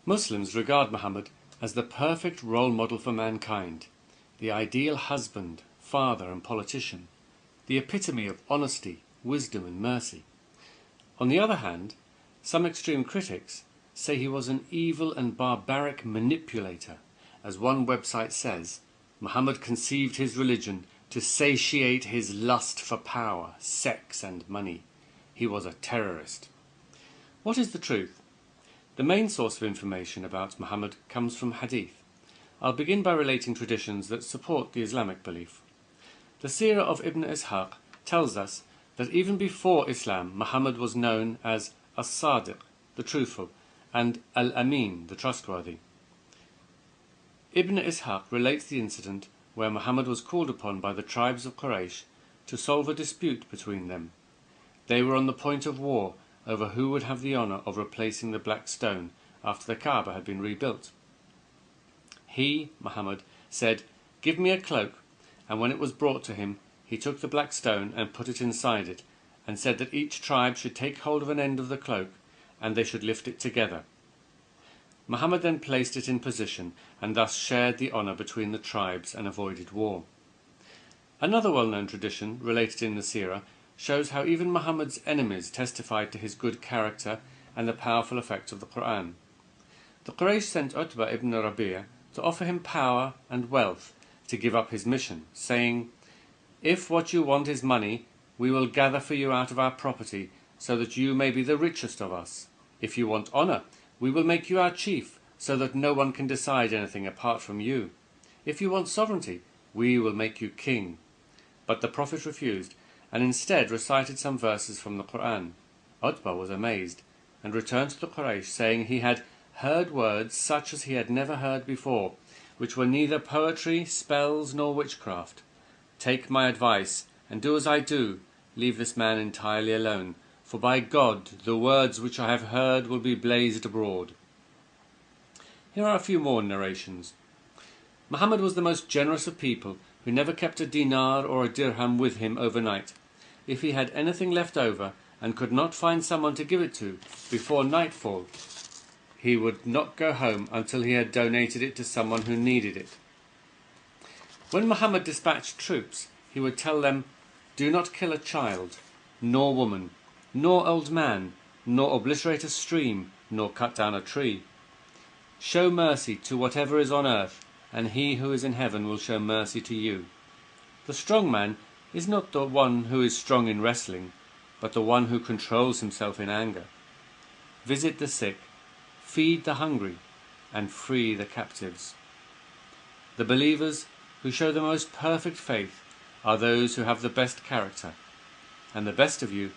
Muslims regard Muhammad as the perfect role model for mankind, the ideal husband, father and politician, the epitome of honesty, wisdom and mercy. On the other hand, some extreme critics say he was an evil and barbaric manipulator. As one website says, Muhammad conceived his religion to satiate his lust for power, sex and money. He was a terrorist. What is the truth? The main source of information about Muhammad comes from hadith. I'll begin by relating traditions that support the Islamic belief. The Seerah of Ibn Ishaq tells us that even before Islam, Muhammad was known as As-Sadiq, the truthful, and Al-Amin, the trustworthy. Ibn Ishaq relates the incident where Muhammad was called upon by the tribes of Quraysh to solve a dispute between them. They were on the point of war over who would have the honor of replacing the black stone after the Kaaba had been rebuilt. He, Muhammad, said, "Give me a cloak," and when it was brought to him, he took the black stone and put it inside it, and said that each tribe should take hold of an end of the cloak, and they should lift it together. Muhammad then placed it in position, and thus shared the honor between the tribes and avoided war. Another well-known tradition, related in the Seerah, shows how even Muhammad's enemies testified to his good character and the powerful effect of the Quran. The Quraysh sent Utbah ibn Rabi'ah to offer him power and wealth to give up his mission, saying, "If what you want is money, we will gather for you out of our property, so that you may be the richest of us. If you want honor, we will make you our chief, so that no one can decide anything apart from you. If you want sovereignty, we will make you king." But the Prophet refused, and instead recited some verses from the Quran. Utbah was amazed, and returned to the Quraysh, saying he had heard words such as he had never heard before, which were neither poetry, spells, nor witchcraft. "Take my advice, and do as I do. Leave this man entirely alone, for by God, the words which I have heard will be blazed abroad." Here are a few more narrations. Muhammad was the most generous of people, who never kept a dinar or a dirham with him overnight. If he had anything left over, and could not find someone to give it to before nightfall, he would not go home until he had donated it to someone who needed it. When Muhammad dispatched troops, he would tell them, "Do not kill a child, nor woman, nor old man, nor obliterate a stream, nor cut down a tree. Show mercy to whatever is on earth, and he who is in heaven will show mercy to you. The strong man is not the one who is strong in wrestling, but the one who controls himself in anger. Visit the sick, feed the hungry, and free the captives. The believers who show the most perfect faith are those who have the best character, and the best of you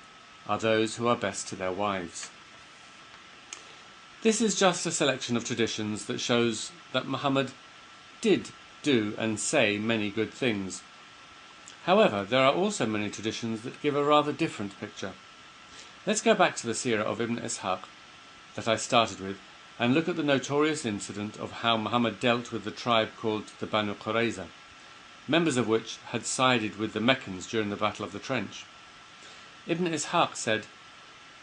are those who are best to their wives." This is just a selection of traditions that shows that Muhammad did do and say many good things. However, there are also many traditions that give a rather different picture. Let's go back to the Seerah of Ibn Ishaq that I started with, and look at the notorious incident of how Muhammad dealt with the tribe called the Banu Qurayza, members of which had sided with the Meccans during the Battle of the Trench. Ibn Ishaq said,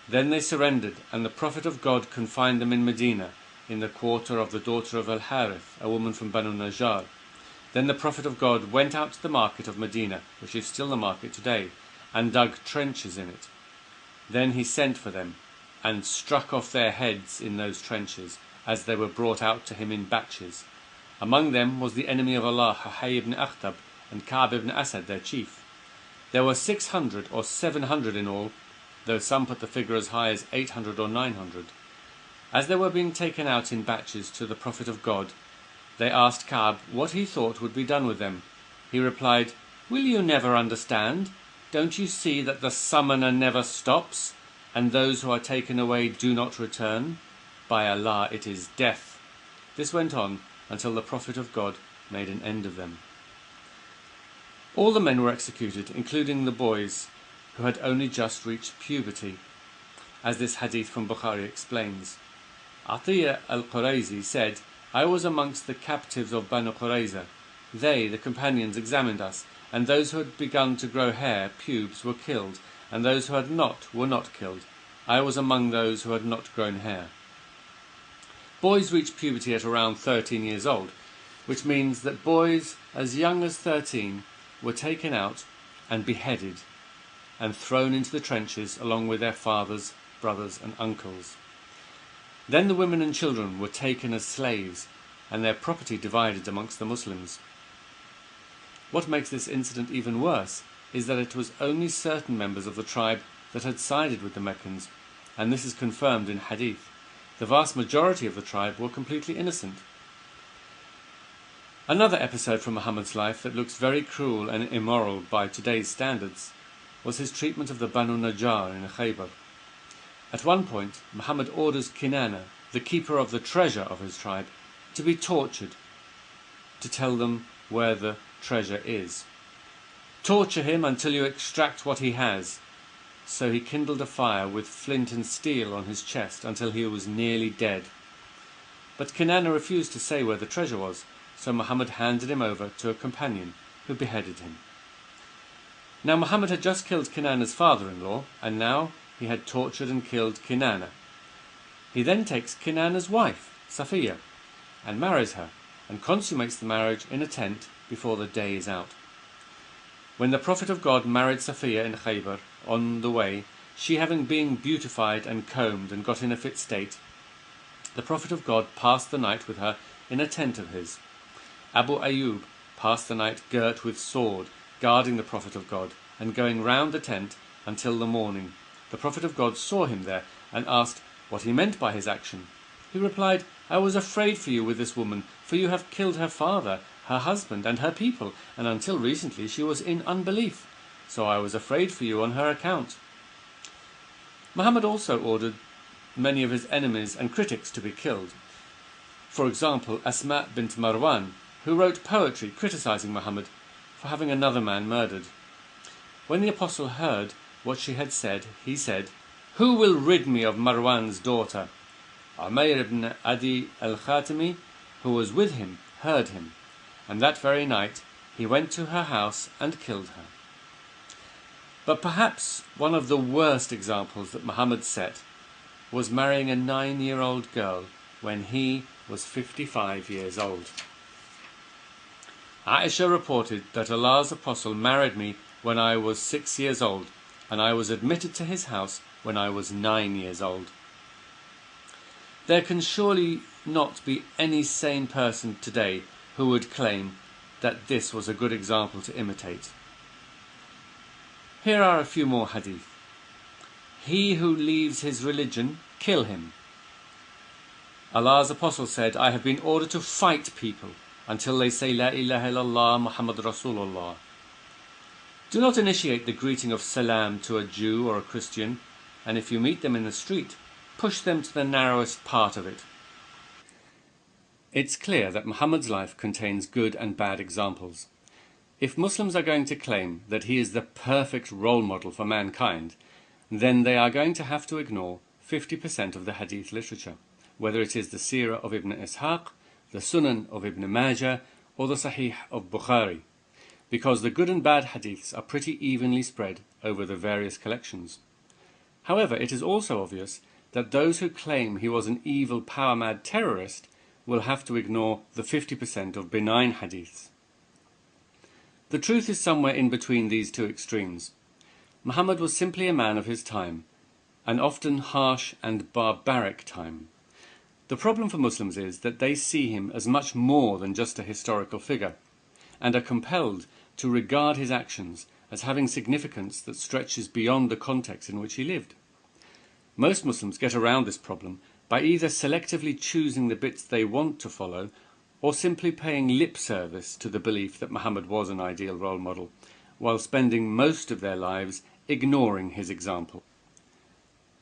"Then they surrendered, and the Prophet of God confined them in Medina, in the quarter of the daughter of Al-Harith, a woman from Banu Najjar. Then the Prophet of God went out to the market of Medina, which is still the market today, and dug trenches in it. Then he sent for them, and struck off their heads in those trenches, as they were brought out to him in batches. Among them was the enemy of Allah, Huyay ibn Akhtab, and Ka'b ibn Asad, their chief. There were 600 or 700 in all, though some put the figure as high as 800 or 900. As they were being taken out in batches to the Prophet of God, they asked Ka'b what he thought would be done with them. He replied, 'Will you never understand? Don't you see that the summoner never stops, and those who are taken away do not return? By Allah, it is death.' This went on until the Prophet of God made an end of them." All the men were executed, including the boys, who had only just reached puberty, as this hadith from Bukhari explains. Atiyah al-Qurayzi said, "I was amongst the captives of Banu Qurayza. They, the companions, examined us, and those who had begun to grow hair, pubes, were killed, and those who had not were not killed. I was among those who had not grown hair." boys reach puberty at around 13 years old, which means that boys as young as 13 were taken out and beheaded and thrown into the trenches along with their fathers, brothers and uncles. Then the women and children were taken as slaves and their property divided amongst the Muslims. What makes this incident even worse is that it was only certain members of the tribe that had sided with the Meccans, and this is confirmed in hadith. The vast majority of the tribe were completely innocent. Another episode from Muhammad's life that looks very cruel and immoral by today's standards was his treatment of the Banu Najjar in Khaybar. At one point, Muhammad orders Kinana, the keeper of the treasure of his tribe, to be tortured to tell them where the treasure is. Torture him until you extract what he has. So he kindled a fire with flint and steel on his chest until he was nearly dead. But Kinana refused to say where the treasure was, so Muhammad handed him over to a companion who beheaded him. Now Muhammad had just killed Kinana's father-in-law, and now he had tortured and killed Kinana. He then takes Kinana's wife, Safiya, and marries her, and consummates the marriage in a tent before the day is out. When the Prophet of God married Safiya in Khaybar, on the way, she having been beautified and combed and got in a fit state, the Prophet of God passed the night with her in a tent of his. Abu Ayyub passed the night girt with sword, guarding the Prophet of God, and going round the tent until the morning. The Prophet of God saw him there and asked what he meant by his action. He replied, "I was afraid for you with this woman, for you have killed her father, her husband and her people, and until recently she was in unbelief. So I was afraid for you on her account." Muhammad also ordered many of his enemies and critics to be killed. For example, Asma bint Marwan, who wrote poetry criticizing Muhammad for having another man murdered. When the apostle heard what she had said, he said, "Who will rid me of Marwan's daughter?" Umayr ibn Adi al-Khatami, who was with him, heard him, and that very night he went to her house and killed her. But perhaps one of the worst examples that Muhammad set was marrying a 9-year-old girl when he was 55 years old. Aisha reported that Allah's apostle married me when I was 6 years old, and I was admitted to his house when I was 9 years old. There can surely not be any sane person today who would claim that this was a good example to imitate. Here are a few more hadith. He who leaves his religion, kill him. Allah's apostle said, "I have been ordered to fight people until they say La ilaha illallah Muhammad Rasulullah." Do not initiate the greeting of salam to a Jew or a Christian, and if you meet them in the street, push them to the narrowest part of it. It's clear that Muhammad's life contains good and bad examples. If Muslims are going to claim that he is the perfect role model for mankind, then they are going to have to ignore 50% of the hadith literature, whether it is the Seerah of Ibn Ishaq, the Sunan of Ibn Majah, or the Sahih of Bukhari, because the good and bad hadiths are pretty evenly spread over the various collections. However, it is also obvious that those who claim he was an evil, power-mad terrorist will have to ignore the 50% of benign hadiths. The truth is somewhere in between these two extremes. Muhammad was simply a man of his time, an often harsh and barbaric time. The problem for Muslims is that they see him as much more than just a historical figure, and are compelled to regard his actions as having significance that stretches beyond the context in which he lived. Most Muslims get around this problem by either selectively choosing the bits they want to follow, or simply paying lip service to the belief that Muhammad was an ideal role model, while spending most of their lives ignoring his example.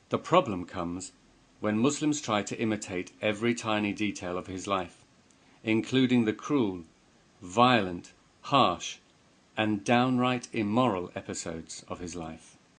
The problem comes when Muslims try to imitate every tiny detail of his life, including the cruel, violent, harsh, and downright immoral episodes of his life.